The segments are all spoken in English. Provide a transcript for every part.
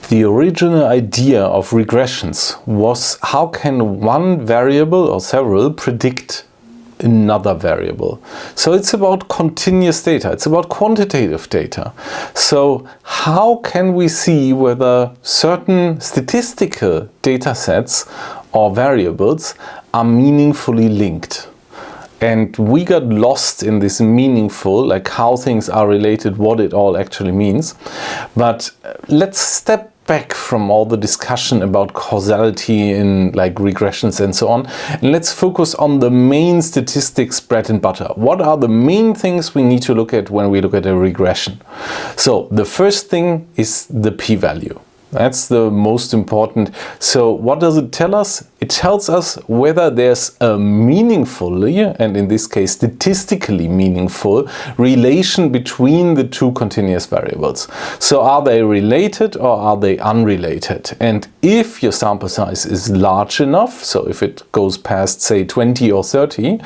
The original idea of regressions was how can one variable or several predict another variable. So it's about continuous data, it's about quantitative data. So how can we see whether certain statistical data sets or variables are meaningfully linked? And we got lost in this meaningful, like how things are related, what it all actually means. But let's step back from all the discussion about causality in like regressions and so on, and let's focus on the main statistics bread and butter. What are the main things we need to look at when we look at a regression? So the first thing is the p-value. That's the most important. So what does it tell us? It tells us whether there's a meaningfully, and in this case statistically meaningful, relation between the two continuous variables. So are they related or are they unrelated? And if your sample size is large enough, so if it goes past say 20 or 30,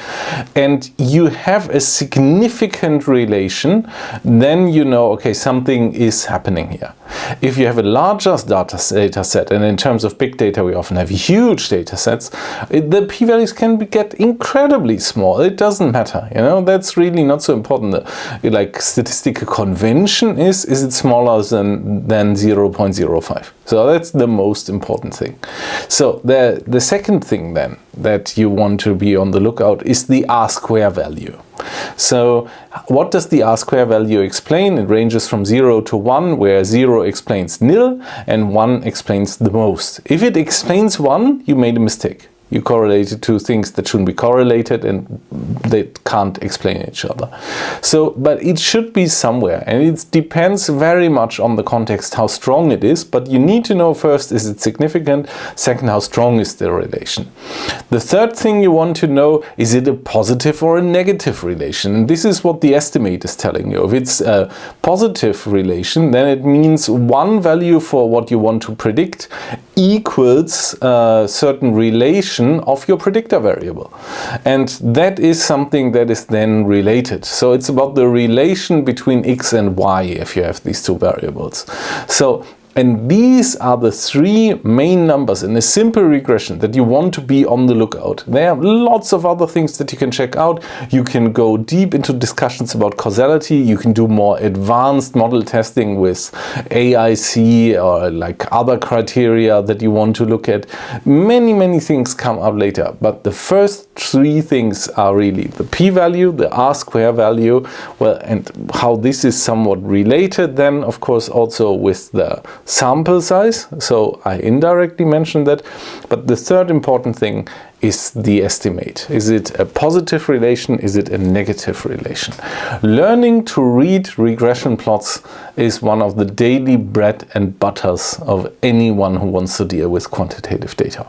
and you have a significant relation, then you know, okay, something is happening here. If you have a larger data set, and in terms of big data we often have huge data sets, the p-values can get incredibly small. It doesn't matter, you know, that's really not so important. Like statistical convention is it smaller than 0.05? So that's the most important thing. So the second thing then that you want to be on the lookout is the R-square value. So what does the R-square value explain? It ranges from 0 to 1, where 0 explains nil and 1 explains the most. If it explains 1, you made a mistake. You correlated two things that shouldn't be correlated and they can't explain each other. So, but it should be somewhere, and it depends very much on the context how strong it is, but you need to know first, is it significant? Second, how strong is the relation? The third thing you want to know, is it a positive or a negative relation? And this is what the estimate is telling you. If it's a positive relation, then it means one value for what you want to predict equals a certain relation of your predictor variable, and that is something that is then related. So it's about the relation between x and y if you have these two variables. So, and these are the three main numbers in a simple regression that you want to be on the lookout. There are lots of other things that you can check out. You can go deep into discussions about causality. You can do more advanced model testing with AIC or like other criteria that you want to look at. Many things come up later, but the first three things are really the p-value, the R-square value, well, and how this is somewhat related then of course also with the sample size. So I indirectly mentioned that, but the third important thing is the estimate. Is it a positive relation? Is it a negative relation? Learning to read regression plots is one of the daily bread and butters of anyone who wants to deal with quantitative data.